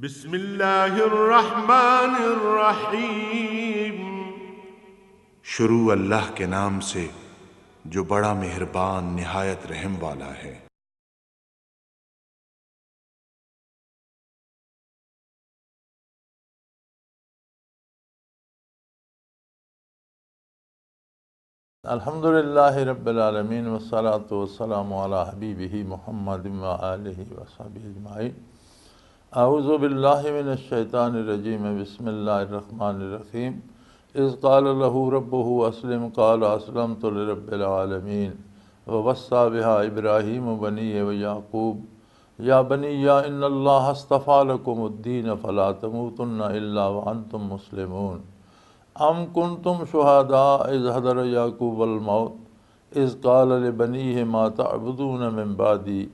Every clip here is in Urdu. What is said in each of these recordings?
بسم اللہ الرحمن الرحیم۔ شروع اللہ کے نام سے جو بڑا مہربان نہایت رحم والا ہے۔ الحمدللہ رب العالمین والصلاة والسلام علی حبیبہ محمد وآلہ وصحبہ اجمعین۔ اعوذ باللہ من الشیطان الرجیم، بسم اللہ الرحمن الرحیم۔ اذ قال له ربہ اسلم قال اسلمت لرب العالمین ووصى بها ابراہیم بنیہ ویعقوب یا بنی ان اللہ اصطفى لکم الدین فلا تموتن الا وانتم مسلمون۔ ام کنتم شہداء اذ حضر یعقوب الموت اذ قال لبنیہ ما تعبدون من بعدی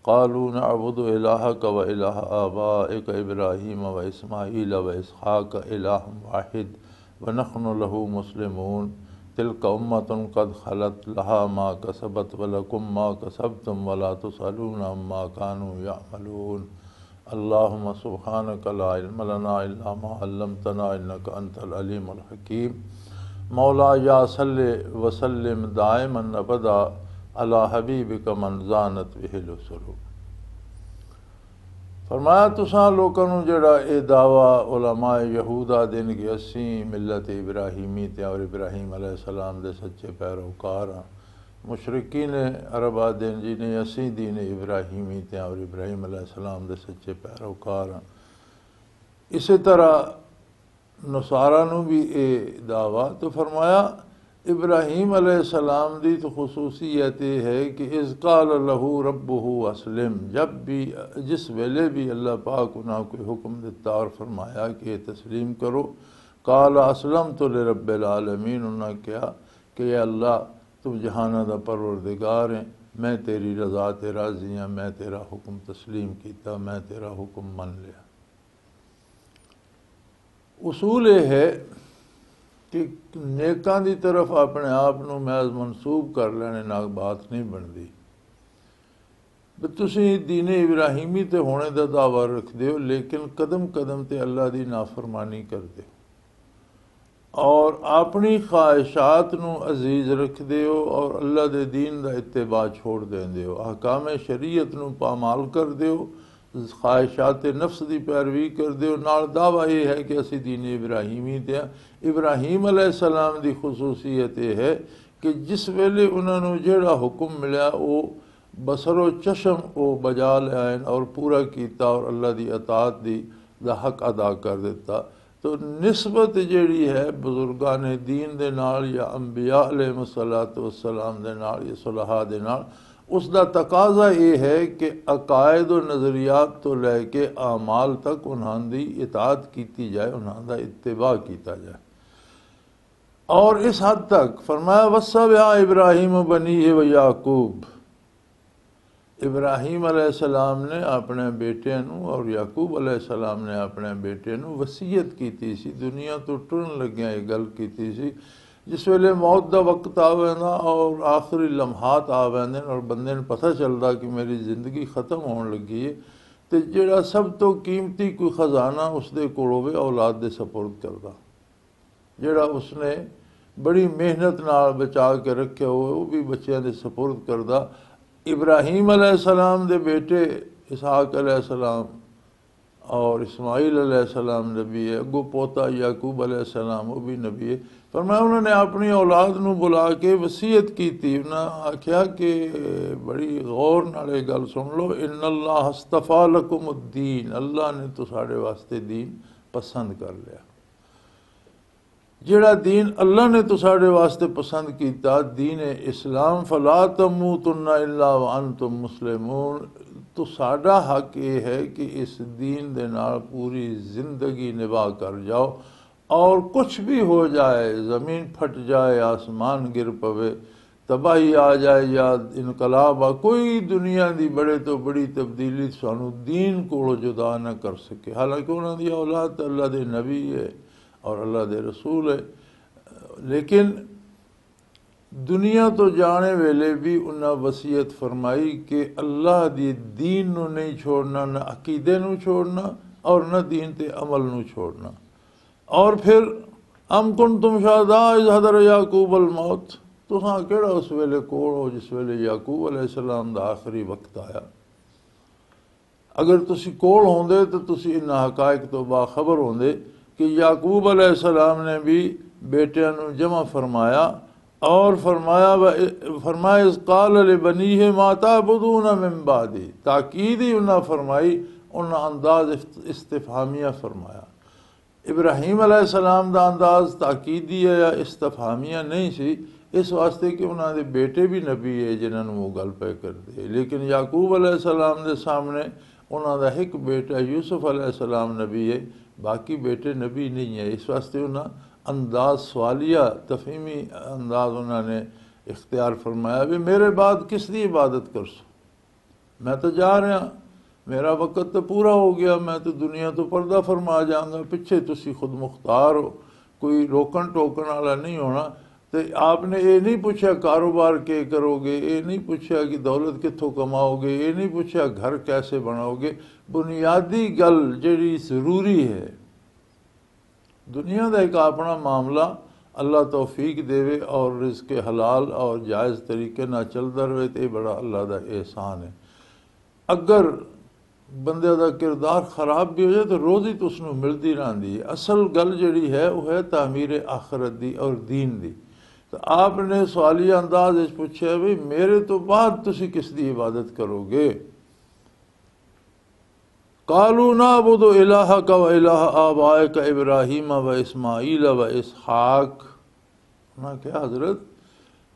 قالوا نعبد الہک و الہ آبائک ابراہیم و اسماعیل و اسحاق الہ واحد ونحن لہ مسلمون۔ تلک امۃ قد خلت لہا ما کسبت ولکم ما کسبتم ولا تسألون عما كانوا یعملون۔ اللہم سبحانک لا علم لنا الا ما علمتنا انک انت العلیم الحکیم۔ مولا یا صلی وسلم دائما ابدا علی حبیبک من زانت بہ السلوک۔ فرمایا تساں لوکاں نوں جڑا اے دعویٰ علماء یہودا دن کہ اسیں ملت ابراہیمی تے اور ابراہیم علیہ السلام دے سچے پیروکار ہاں، مشرکین عرب دن جی نے اسیں دین ابراہیمی تے اور ابراہیم علیہ السلام دے سچے پیروکار ہاں۔ اسی طرح نصارہ نوں بھی اے دعویٰ، تو فرمایا ابراہیم علیہ السلام دی تو خصوصیت یہ ہے کہ اذ قال لہ ربہ اسلم، جب بھی جس ویلے بھی اللہ پاک انہاں کوئی حکم دیتا اور فرمایا کہ یہ تسلیم کرو، قال اسلمت لرب العالمین، انہاں کہا کہ یا اللہ تو جہانہ دا پروردگار ہیں، میں تیری رضا تے راضی ہاں، میں تیرا حکم تسلیم کیتا، میں تیرا حکم من لیا۔ اصول یہ ہے کہ نیکاں دی طرف اپنے آپ نوں محض منسوب کر لینے نال بات نہیں بندی۔ تسی دین ابراہیمی تے ہونے دا دعویٰ رکھ دیو لیکن قدم قدم تے اللہ دی نافرمانی کر دیو، اور اپنی خواہشات نوں عزیز رکھ دیو اور اللہ دے دین دا اتباع چھوڑ دیں دیو، احکام شریعت نوں پامال کر دیو، خواہشات نفس دی پیروی کر دیو، نال دعویٰ یہ ہے کہ اسی دین ابراہیمی تے ابراہیم علیہ السلام دی خصوصیت یہ ہے کہ جس ویلے انہوں نے جڑا حکم ملیا وہ بصر و چشم وہ بجا لائن اور پورا کیتا اور اللہ دی اطاعت دی دا حق ادا کر دیتا۔ تو نسبت جیڑی ہے بزرگان دین دے نال یا انبیاء علیہ السلام دے نال یا صلحاء دے نال، اس دا تقاضا یہ ہے کہ عقائد و نظریات تو لے کے اعمال تک انہاں دی اطاعت کیتی جائے، انہاں دا اتباع کیتا جائے۔ اور اس حد تک فرمایا وصّى بها ابراہیم بنیہ ویعقوب، ابراہیم علیہ السلام نے اپنے بیٹے نوں اور یعقوب علیہ السلام نے اپنے بیٹے نوں وصیت کیتی سی، دنیا تو ٹرن لگیاں یہ گل کیتی سی، جس ویلے موت دا وقت آویندا اور آخری لمحات آویندے اور بندے نے پتہ چلدا کہ میری زندگی ختم ہون لگی ہے، تے جڑا سب تو قیمتی کوئی خزانہ اس دے کول ہوے اولاد دے سپرد کردا، جڑا اس نے بڑی محنت نال بچا کے رکھے ہوئے وہ بھی بچیاں دے سپرد کردا۔ ابراہیم علیہ السلام دے بیٹے اسحاق علیہ السلام اور اسماعیل علیہ السلام نبی ہے، اگو پوتا یعقوب علیہ السلام وہ بھی نبی ہے۔ فرمایا انہوں نے اپنی اولاد نو بلا کے وصیت کی تھی، انہاں آکھیا کہ بڑی غور نال یہ گل سن لو، ان اللہ اصطفیٰ لکم الدین، اللہ نے تو ساڑے واسطے دین پسند کر لیا۔ جڑا دین اللہ نے تو ساڑے واسطے پسند کیتا دین اسلام، فلا تموتن الا وانتم مسلمون، تو ساڑا حق یہ ہے کہ اس دین دے نال پوری زندگی نبھا کر جاؤ، اور کچھ بھی ہو جائے، زمین پھٹ جائے، آسمان گر پوے، تباہی آ جائے یا انقلاب کوئی دنیا دی بڑے تو بڑی تبدیلی سانو دین کو جدا نہ کر سکے، حالانکہ انہوں دی اولاد اللہ دے نبی ہے اور اللہ دے رسول ہے، لیکن دنیا تو جانے ویلے بھی انہاں وصیت فرمائی کہ اللہ دی دین نو نہیں چھوڑنا، نہ عقیدے نو چھوڑنا، اور نہ دین تے عمل نو چھوڑنا۔ اور پھر ام کنتم شہداء اذ حضر یعقوب الموت، تساں کیڑا اس ویلے کول ہو جس ویلے یعقوب علیہ السلام دا آخری وقت آیا۔ اگر تسی کول ہوندے تو تسی ان حقائق تو باخبر ہوندے کہ یعقوب علیہ السلام نے بھی بیٹیاں نو جمع فرمایا اور فرمایا اذ قال لبنیہ ما تعبدون من بعدی، تاکید ہی انہاں فرمائی، انہاں انداز استفہامیہ فرمایا۔ ابراہیم علیہ السلام دا انداز تاکیدی یا استفہامیہ نہیں سی، اس واسطے کہ انہاں دے بیٹے بھی نبی ہے جنہاں وہ گل پہ کر دے، لیکن یعقوب علیہ السلام دے سامنے انہاں دا ایک بیٹا یوسف علیہ السلام نبی ہے، باقی بیٹے نبی نہیں ہے۔ اس واسطے انہاں انداز سوالیہ تفہیمی انداز انہوں نے اختیار فرمایا بھی میرے بعد کس دی عبادت کرسو، میں تو جا رہا، میرا وقت تو پورا ہو گیا، میں تو دنیا تو پردہ فرما جاؤں گا، پیچھے تسی خود مختار ہو، کوئی روکن ٹوکن والا نہیں ہونا۔ تو آپ نے یہ نہیں پوچھا کاروبار کے کرو گے، یہ نہیں پوچھا کہ دولت کتوں کماؤ گے، یہ نہیں پوچھا گھر کیسے بناؤ گے، بنیادی گل جڑی ضروری ہے۔ دنیا دا ایک اپنا معاملہ اللہ توفیق دے اور رزق حلال اور جائز طریقے نہ چلتا رہے تو یہ بڑا اللہ دا احسان ہے۔ اگر بندے دا کردار خراب بھی ہو جائے تو روزی تو اس نو ملتی رہندی ہے۔ اصل گل جڑی ہے وہ ہے تعمیر آخرت دی اور دین دی۔ تو آپ نے سوالیہ انداز اس پوچھا بھی میرے تو بعد تسی کس دی عبادت کرو گے؟ قالوا نعبد الہک و الہ آبائک ابراہیم و اسماعیل و اسحاق، انہاں کہا حضرت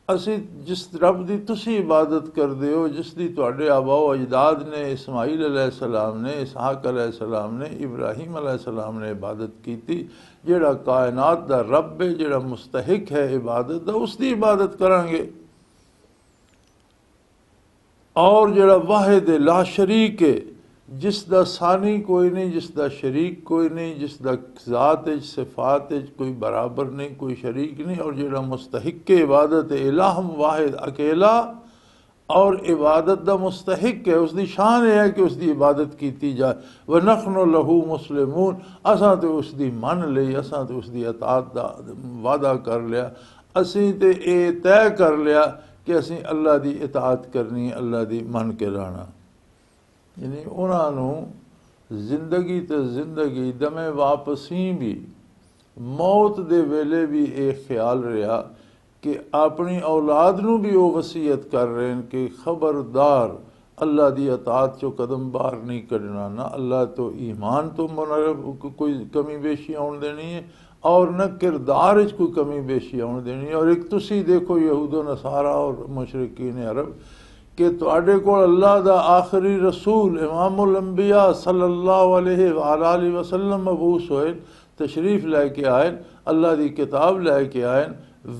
اسی جس رب دی تسی عبادت کر دے ہو، جس دی تواڈے آبا و اجداد نے، اسماعیل علیہ السلام نے، اسحاق علیہ السلام نے، ابراہیم علیہ السلام نے عبادت کی تھی، جڑا کائنات دا رب ہے، جڑا مستحق ہے عبادت دا، اس دی عبادت کریں گے۔ اور جڑا واحد لا شریک ہے، جس دا ثانی کوئی نہیں، جس دا شریک کوئی نہیں، جس دا ذات صفات کوئی برابر نہیں، کوئی شریک نہیں، اور جڑا مستحق عبادت ہے، الہ واحد اکیلا اور عبادت دا مستحق ہے، اس دی شان ہے کہ اس دی عبادت کیتی جائے۔ وَنَحْنُ لَهُ مُسْلِمُونَ، اساں تے اس دی من لئی، اساں تے اس دی اطاعت دا وعدہ کر لیا، اسیں تے اے طے کر لیا کہ اسیں اللہ دی اطاعت کرنی، اللہ دی من کے رہنا۔ یعنی انہاں نو زندگی تے زندگی دم واپسی بھی، موت دے ویلے بھی ایک خیال رہا کہ اپنی اولاد نو بھی وہ وصیت کر رہے ہیں کہ خبردار اللہ دی اطاعت چو قدم باہر نہیں کرنا، نہ اللہ تو ایمان تو کوئی کمی بیشی آن دینی ہے اور نہ کردار وچ کوئی کمی بیشی آن دینی ہے۔ اور ایک تسی دیکھو یہود و نصارہ اور مشرکین عرب کہ تواڈے کول اللہ دا آخری رسول امام الانبیاء صلی اللہ علیہ وآلہ وسلم مبعوث ہوئے، تشریف لے کے آئے، اللہ دی کتاب لے کے آئے،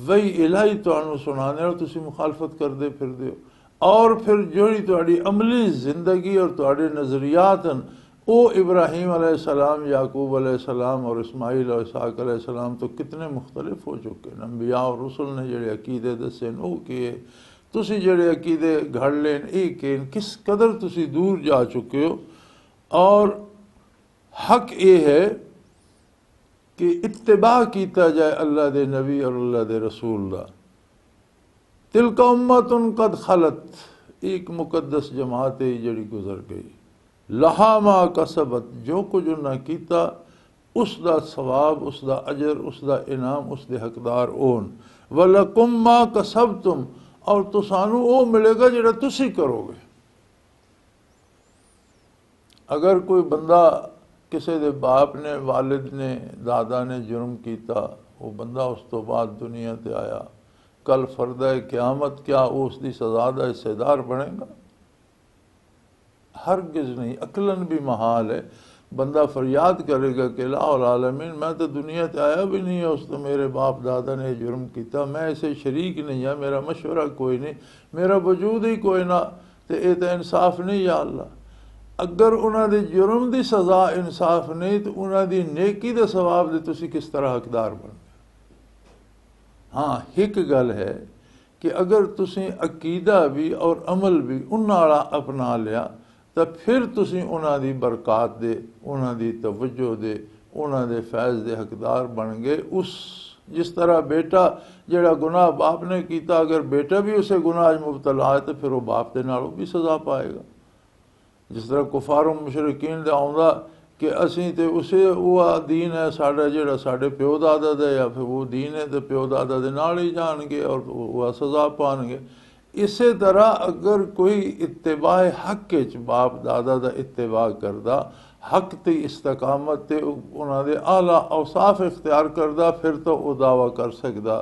وہی الہی تانوں سنانے اور تسی مخالفت کر دے پھر دیو۔ اور پھر جوڑی تواڈی عملی زندگی اور تواڈے نظریات ہیں وہ ابراہیم علیہ السلام، یعقوب علیہ السلام اور اسماعیل اور اسحاق علیہ السلام تو کتنے مختلف ہو چکے ہیں۔ انبیاء اور رسل نے جڑے عقیدے دسے وہ کیے، تسی جڑے عقیدے گھڑ لین ایک کس قدر تسی دور جا چکے ہو۔ اور حق یہ ہے کہ اتباع کیتا جائے اللہ دے نبی اور اللہ دے رسول دا۔ تلک امت قد خلت، ایک مقدس جماعت ہے جڑی گزر گئی، لہا ما کسبت، جو کچھ انہاں کیتا اس دا ثواب، اس دا اجر، اس دا انعام اس دے حقدار اون۔ وَلَكُمْ مَا كَسَبْتُمْ، اور تسانوں وہ ملے گا جڑا تسی کرو گے۔ اگر کوئی بندہ کسی دے باپ نے، والد نے، دادا نے جرم کیتا، وہ بندہ اس تو بعد دنیا تے آیا، کل فردہ قیامت کیا وہ اس دی سزا دا حصے دار بنے گا؟ ہرگز نہیں، عقلاً بھی محال ہے۔ بندہ فریاد کرے گا کہ لا العالمین میں تو دنیا تے آیا بھی نہیں ہے، اس تو میرے باپ دادا نے جرم کیتا، میں اسے شریک نہیں ہے، میرا مشورہ کوئی نہیں، میرا وجود ہی کوئی نہ، تو یہ تو انصاف نہیں یا اللہ۔ اگر انہاں دے جرم دی سزا انصاف نہیں تو انہاں دی نیکی دے ثواب دے تسی کس طرح حقدار بن گئے؟ ہاں ایک گل ہے کہ اگر تسی عقیدہ بھی اور عمل بھی انہاں والا اپنا لیا، تو پھر تسی انہاں دی برکات دے، انہاں دی توجہ دے، انہاں دے فیض دے حقدار بن گئے۔ اس جس طرح بیٹا جڑا گناہ باپ نے کیتا، اگر بیٹا بھی اسے گناہ مبتلا ہے تو پھر وہ باپ دے نال بھی سزا پائے گا۔ جس طرح کفار و مشرکین دا آؤندا کہ اسی تے اسے وہ دین ہے ساڈا جڑا ساڈے پیو دادا دے، یا پھر وہ دین ہے تو پیو دادا دے نال ہی جان گے اور وہ سزا پان گے۔ اسی طرح اگر کوئی اتباع حق وچ باپ دادا دا اتباع کردا، حق تے استقامت تے انہاں دے اعلیٰ اوصاف اختیار کردا، پھر تو وہ دعویٰ کر سکدا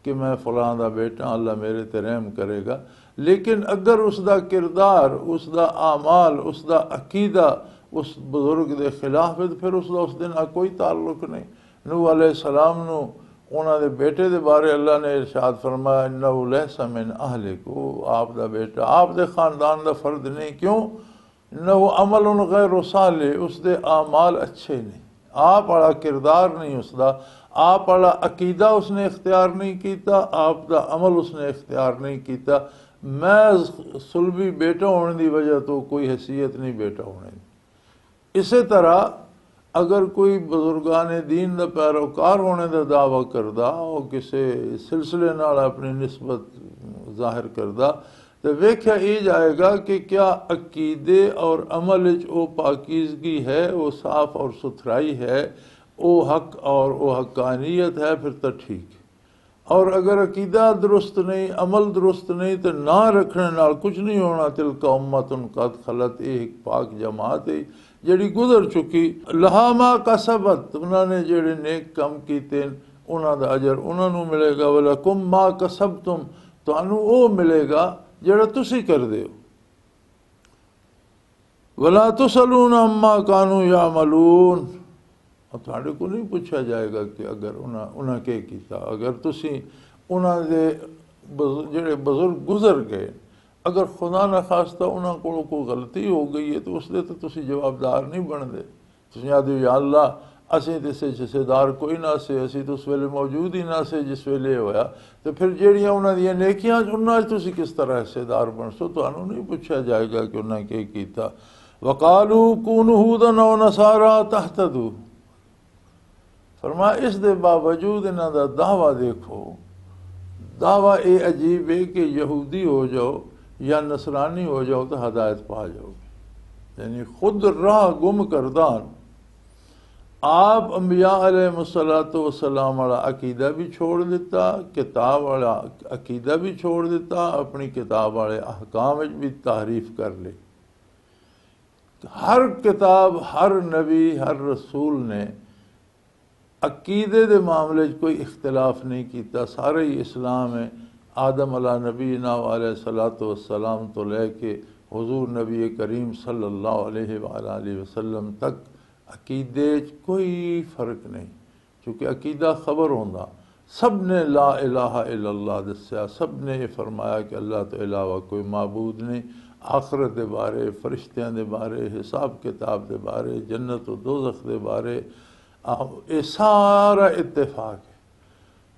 کہ میں فلاں دا بیٹا، اللہ میرے تے رحم کرے گا۔ لیکن اگر اس دا کردار، اس دا اعمال، اس دا عقیدہ اس بزرگ دے خلاف ہے، پھر اس دا اس دن کوئی تعلق نہیں۔ نوح علیہ السلام نو انہاں دے بیٹے دے بارے اللہ نے ارشاد فرمایا انہ لیس من اہلک، آپ دا بیٹا آپ دے خاندان دا فرد نہیں۔ کیوں؟ انہ عمل غیر صالح، اس دے اعمال اچھے نہیں، آپ والا کردار نہیں اس دا، آپ والا عقیدہ اس نے اختیار نہیں کیتا، آپ دا عمل اس نے اختیار نہیں کیتا۔ محض سلبی بیٹا ہونے دی وجہ تو کوئی حیثیت نہیں بیٹا ہونے دی۔ اسی طرح اگر کوئی بزرگان دین دا پیروکار ہونے دا دعویٰ کردہ اور کسی سلسلے نال اپنی نسبت ظاہر کردہ، تو ویکھیا یہ جائے گا کہ کیا عقیدے اور عمل او پاکیزگی ہے، وہ صاف اور ستھرائی ہے، وہ حق اور وہ حقانیت ہے، پھر تو ٹھیک ہے۔ اور اگر عقیدہ درست نہیں، عمل درست نہیں، تو نہ رکھنے نال کچھ نہیں ہونا۔ تلک امت قد خلت، ایک پاک جماعت ہے جڑی گزر چکی، لہا ما کسبت، انہوں نے جڑے نیک کم کیتے انہوں دا اجر انہوں نے ملے گا، ولکم ما کسبتم، تانوں او ملے گا جڑا تسی کر دیو، ولا تسلون عما کانوا یعملون، اور تھوڑے کو نہیں پوچھا جائے گا کہ اگر انہاں کے کیتا، اگر تسی انہاں دے جڑے بزرگ گزر گئے، اگر خدا نہ خواستہ انہاں کو کوئی غلطی ہو گئی ہے تو اس دے تو تسی جوابدار نہیں بن دے۔ تسی آدھے یا اللہ اسی تے سے حصے دار کوئی نہ سے، اسی تو اس ویلے موجود ہی نہ سے جس ویلے ہویا، تو پھر جیڑیاں انہاں دیاں نیکیاں انہاں تسی کس طرح حصے دار بن سو؟ تو انہوں نہیں پوچھا جائے گا کہ انہاں کے کیتا۔ وقالوا کونوا ہوداً او نصارا تہتدوا، فرمایا اس دے باوجود انہاں دا دعویٰ دیکھو، دعویٰ اے عجیب ہے کہ یہودی ہو جاؤ یا نصرانی ہو جاؤ تو ہدایت پا جاؤ گے، یعنی خود راہ گم کردان۔ آپ انبیاء علیہ السلام والا عقیدہ بھی چھوڑ دیتا، کتاب والا عقیدہ بھی چھوڑ دیتا، اپنی کتاب والے احکام بھی تحریف کر لے۔ ہر کتاب، ہر نبی، ہر رسول نے عقیدے دے معاملے کوئی اختلاف نہیں کیتا، سارے ہی اسلام ہے۔ آدم علیہ نبینا علیہ السلام تو لے کے حضور نبی کریم صلی اللہ علیہ وآلہ وسلم تک عقیدے کوئی فرق نہیں، چونکہ عقیدہ خبر ہوندہ، سب نے لا الہ الا اللہ دسیا، سب نے یہ فرمایا کہ اللہ تو علاوہ کوئی معبود نہیں، آخرت دے بارے، فرشتیاں دے بارے، حساب کتاب دے بارے، جنت و دوزخ دے بارے، یہ سارا اتفاق ہے۔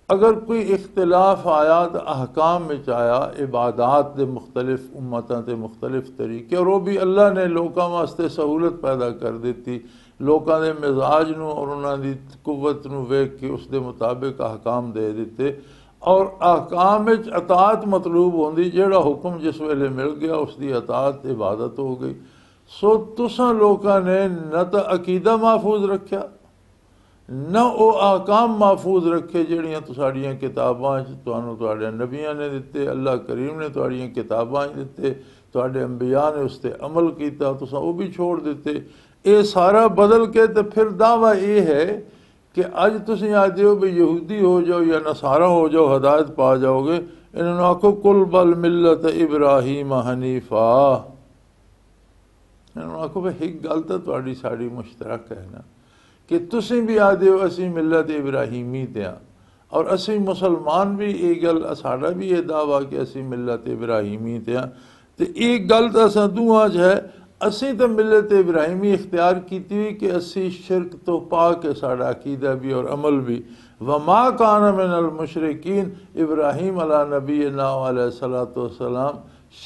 اگر کوئی اختلاف آیا تو احکام میں آیا، عبادات دے مختلف امتاں تے مختلف طریقے، اور وہ بھی اللہ نے لوکاں واسطے سہولت پیدا کر دیتی، لوکاں دے مزاج نو اور انہاں دی قوت نو ویکھ کے اس دے مطابق احکام دے دیتے، اور احکام وچ اطاعت مطلوب ہوندی، جیڑا حکم جس ویلے مل گیا اس دی اطاعت عبادت ہو گئی۔ سو تساں لوکاں نے نہ تو عقیدہ محفوظ رکھیا، نہ وہ احکام محفوظ رکھے جڑیاں تساڑیاں کتاباں تانوں تواڈے نبیاں نے دیتے، اللہ کریم نے تواڈیاں کتاباں دیتے، تواڈے انبیاء نے اس تے عمل کیتا، تساں وہ بھی چھوڑ دیتے۔ یہ سارا بدل کے تو پھر دعویٰ یہ ہے کہ اج تسی آتے ہو بھی یہودی ہو جاؤ یا نصارہ ہو جاؤ ہدایت پا جاؤ گے، انہوں نے آکھو کل بل ملت ابراہیم حنیفا، انہوں نے آکھو بھئی ایک گل تو تواڈی ساڑی مشترک ہے نا کہ تسی بھی آدھے ہو اسی ملت ابراہیمی تے ہاں، اور اسی مسلمان بھی یہ گل ساڑا بھی یہ دعویٰ کہ اسی ملت ابراہیمی تے ہاں، تو ایک گل تو اساں دوہاں ہے، اسی تو ملت ابراہیمی اختیار کیتی ہوئی کہ اسی شرک تو پاک ہے، ساڑا عقیدہ بھی اور عمل بھی۔ وما کان من المشرکین، ابراہیم علیہ نبینا علیہ السلام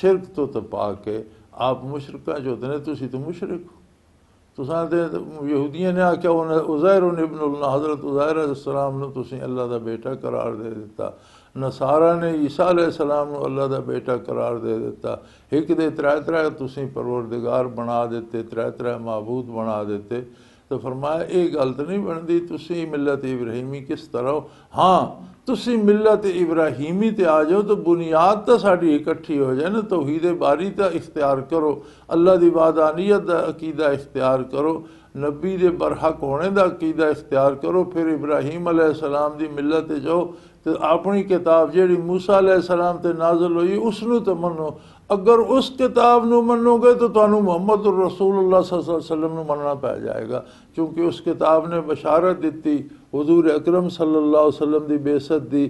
شرک تو پاک ہے، آپ مشرکاں جو ہوتے ہیں تسی تو مشرک ہو. تساں تے یہودیاں نے آکھیا عزیر ابن اللہ، حضرت عزیر علیہ السلام نو تسی اللہ دا بیٹا قرار دے دیتا. نصارہ نے عیسیٰ علیہ السلام نو اللہ دا بیٹا قرار دے دیتا. ایک دے ترے تسی پروردگار بنا دیتے، ترے معبود بنا دیتے. تو فرمایا یہ گل تو نہیں بنتی تسی ملت ابراہیمی کس طرح ہو. ہاں تسی ملت ابراہیمی تے آ جاؤ تو بنیاد تو ساری اکٹھی ہو جائے نا. توحید باری تا اختیار کرو، اللہ دی وحدانیت دا عقیدہ اختیار کرو، نبی دے برحق ہونے دا عقیدہ اختیار کرو. پھر ابراہیم علیہ السلام دی ملت جاؤ تو اپنی کتاب جیڑی موسیٰ علیہ السلام تے نازل ہوئی اس نو تو منو. اگر اس کتاب نو منو گے تو تانوں محمد الرسول اللہ صلی اللہ علیہ وسلم نو مننا پہ جائے گا، کیونکہ اس کتاب نے بشارت دیتی حضور اکرم صلی اللہ علیہ وسلم دی بعثت دی،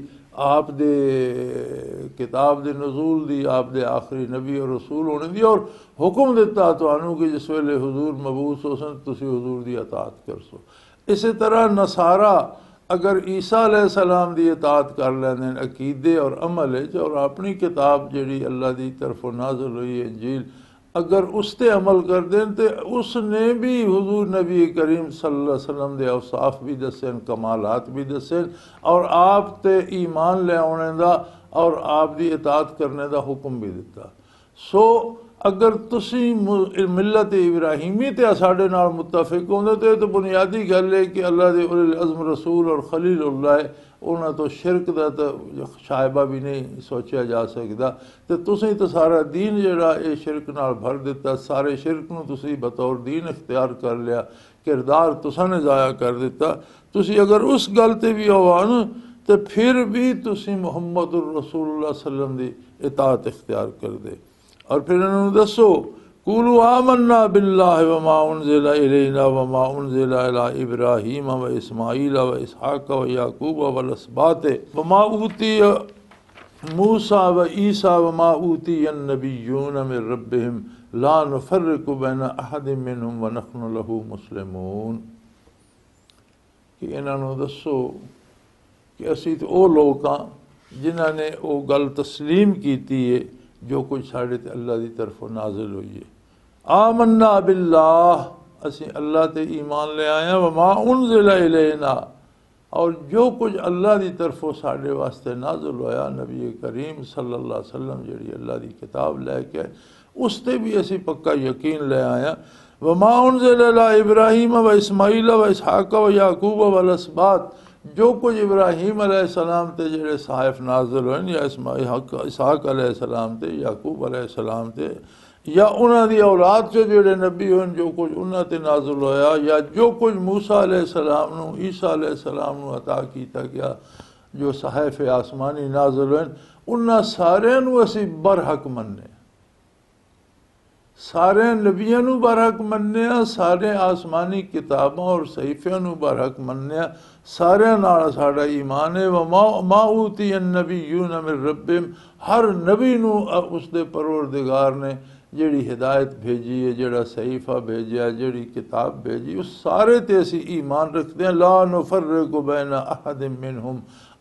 آپ دے کتاب دے نزول دی، آپ دے آخری نبی اور رسول ہونے دی، اور حکم دیتا تانوں کہ جس ویلے حضور مبعوث ہو سن تسی حضور دی اطاعت کر سو. اسی طرح نصارہ اگر عیسیٰ علیہ السلام دی اطاعت کر لیندے عقیدے اور عمل اور اپنی کتاب جڑی اللہ دی طرف نازل ہوئی انجیل اگر اس تے عمل کر دیں تو اس نے بھی حضور نبی کریم صلی اللہ علیہ وسلم دے اوصاف بھی دسیں، کمالات بھی دسیں، اور آپ تے ایمان لے آنے دا اور آپ دی اطاعت کرنے دا حکم بھی دیتا. سو اگر تسی ملت ابراہیمی تے ساڈے نال متفق ہوندے تو یہ تو بنیادی گل ہے کہ اللہ دے اولی العزم رسول اور خلیل اللہ ہے، انہاں تو شرک دا تو شائبہ بھی نہیں سوچیا جا سکتا. تو تسی تو سارا دین جڑا اے شرک نال بھر دیتا، سارے شرک نو تسی بطور دین اختیار کر لیا، کردار تساں نے ضائع کر دیتا. تسی اگر اس گل تے بھی ہو نا تو پھر بھی تسی محمد الرسول اللہ صلی اللہ علیہ وسلم دی اطاعت اختیار کر دے. اور پھر انہوں نے دسو قولوا آمنا باللہ وما انزل الینا وما انزل الی ابراہیم و اسماعیل و اسحاق و یعقوب والاسباط وما اوتی موسیٰ و عیسیٰ وما اوتی النبیون من ربہم لا نفرق بین احد منہم ونحن لہ مسلمون. کہ انہوں نے دسو کہ اسی تو او لوگ ہاں جنہاں نے او گل تسلیم کیتی ہے جو کچھ ساڑھے تے اللہ دی طرف نازل ہوئی ہے. آمنا باللہ اسی اللہ تے ایمان لے آیا، وما انزل الینا اور جو کچھ اللہ دی طرف ساڑھے واسطے نازل ہویا نبی کریم صلی اللہ علیہ وسلم جڑی اللہ دی کتاب لے کے اس تے بھی اسی پکا یقین لے آیا. وما انزل الی ابراہیم و اسماعیل و اسحاق و یعقوب والاسباط جو کچھ ابراہیم علیہ السلام تے جڑے صحائف نازل ہوئے یا اسحاق علیہ السلام تے یعقوب علیہ السلام تے یا انہاں دی اولاد جو جڑے نبی ہوئے جو کچھ انہاں تے نازل ہویا یا جو کچھ موسیٰ علیہ السلام نو عیسیٰ علیہ السلام نو عطا کیتا گیا جو صحائف آسمانی نازل ہوئے انہاں سارے نو اسی برحق مننے، سارے نبیوں نو برحق مننے، سارے آسمانی کتابوں اور صحیفیاں نو برحق مننے، سارے نال ساڈا ایمان ہے. وما اوتی النبیون من ربہم ہر نبی نو اس دے پروردگار نے جیڑی ہدایت بھیجی ہے، جیڑا صحیفہ بھیجیا، جیڑی کتاب بھیجی، اس سارے تے اسی ایمان رکھتے ہیں. لا نفرق بین احد منہم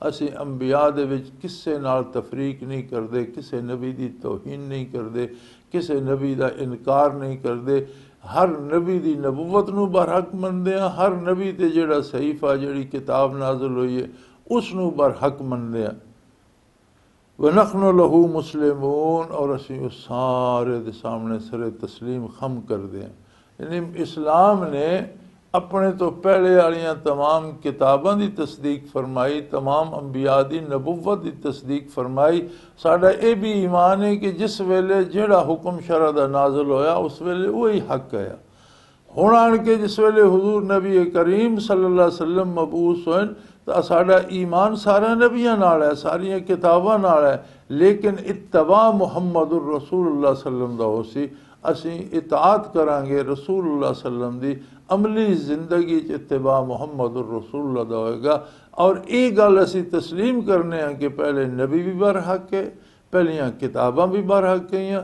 اسی انبیاء دے وچ کسے نال تفریق نہیں کردے، کسے نبی دی توہین نہیں کردے، کسے نبی دا انکار نہیں کردے، ہر نبی دی نبوت نو برحق مندے ہیں، ہر نبی تے جیڑا صحیفہ جیڑی کتاب نازل ہوئی ہے اس نو برحق مندے ہیں. وَنَحْنُ لَهُ مُسْلِمُونَ اور اسی اس سارے دے سامنے سر تسلیم خم کر دیں. یعنی اسلام نے اپنے تو پہلے والیاں تمام کتاباں دی تصدیق فرمائی، تمام انبیاء دی نبوت دی تصدیق فرمائی. ساڈا اے بھی ایمان ہے کہ جس ویلے جڑا حکم شرع دا نازل ہویا اس ویلے وہی حق ہے. ہن آن کے جس ویلے حضور نبی کریم صلی اللہ علیہ وسلم مبعوث ہوئے تو ساڈا ایمان سارا نبیاں نال ہے، ساریاں کتاباں نال ہے، لیکن اتباع محمد الرسول اللہ صلی اللہ علیہ وسلم دا ہو سی. اسی اطاعت کران گے رسول اللہ صلی اللہ علیہ وسلم دی، عملی زندگی اتباع محمد الرسول اللہ دا ہوئے گا. اور یہ گل اسی تسلیم کرنے ہیں کہ پہلے نبی بھی برحق ہے، پہلیاں کتاباں بھی برحق ہیں.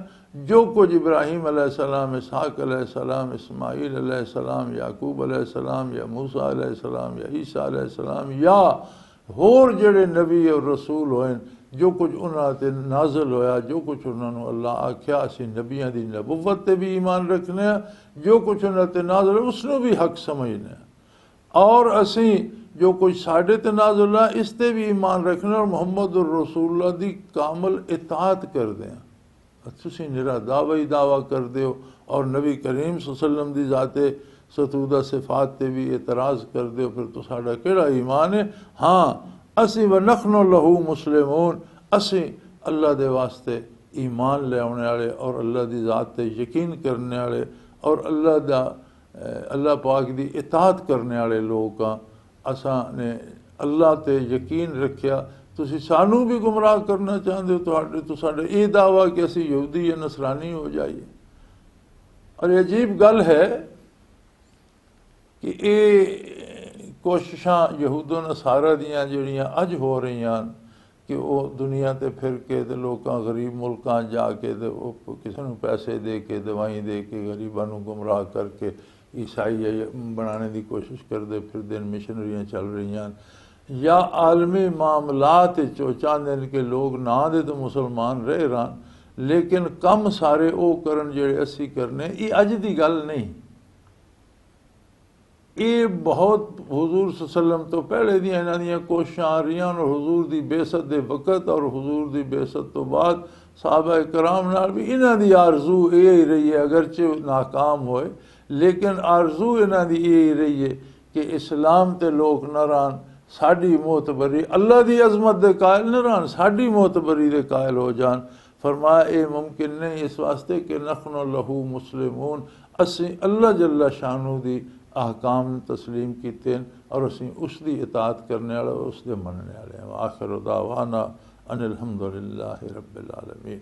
جو کچھ ابراہیم علیہ السلام، اسحاق علیہ السلام، اسماعیل علیہ السلام، یعقوب علیہ السلام یا موسیٰ علیہ السلام یا عیسیٰ علیہ السلام یا ہور جڑے نبی اور رسول ہوئے جو کچھ انہوں تے نازل ہویا، جو کچھ انہوں نے اللہ آکھیا، اسی نبیاں دی نبوت تے بھی ایمان رکھنے ہیں، جو کچھ انہوں تے نازل ہویا اس نے بھی حق سمجھنے ہیں، اور اسی جو کچھ ساڈے تے نازل ہویا اس تے بھی ایمان رکھنے اور محمد الرسول اللہ دی کامل اطاعت کر دیں۔ تسی نرا دعویٰ کر دیو اور نبی کریم صلی اللہ علیہ وسلم دی ذات ستودہ صفات تے بھی اعتراض کر دیو، پھر تو ساڈا کیڑا ایمان ہے؟ ہاں اسی ونحن لہ مسلمون، اسی اللہ دے واسطے ایمان لے آنے والے اور اللہ دی ذات تے یقین کرنے والے اور اللہ پاک دی اطاعت کرنے والے لوگ ہاں۔ اساں نے اللہ تے یقین رکھیا، تسی سانوں بھی گمراہ کرنا چاہتے ہو تو ساڈے یہ دعویٰ کہ اسی یہودی یا نصرانی ہو جائیے۔ اور یہ عجیب گل ہے کہ یہ کوششاں یہود و نصارہ دیاں جڑیاں اج ہو رہی ہیں کہ وہ دنیا تے پھر کے تے لوکاں غریب ملکاں جا کے تے وہ کسی نوں پیسے دے کے دوائیں دے کے غریباں نوں گمراہ کر کے عیسائی بنانے دی کوشش کرتے پھر دن مشنریاں چل رہی ہیں، یا عالمی معاملات چاہتے ہیں کہ لوگ نہ دے تو مسلمان رہ رہن لیکن کم سارے او کرن جڑے اسی کرنے، یہ اج دی گل نہیں، یہ بہت حضور صلی اللہ علیہ وسلم تو پہلے دیا انہاں دیاں کوششاں آ رہی ہیں، اور حضور دی بعثت دے وقت اور حضور دی بعثت تو بعد صحابہ کرام نال بھی انہاں دی آرزو یہ رہی ہے، اگرچہ ناکام ہوئے لیکن آرزو انہاں دی یہ رہی ہے کہ اسلام تے لوگ نہ رہن، ساڈی معتبری اللہ دی عظمت دے قائل نہ رہن، ساڈی معتبری دے قائل ہو جان۔ فرمایا اے ممکن نہیں اس واسطے کہ نحن لہ مسلمون، اسی اللہ جل شانہ دی احکام تسلیم کیتے ہیں اور اسی اس دی اطاعت کرنے والے اس دے مننے والے ہیں۔ آخر دعوانا ان الحمد للہ رب العالمین۔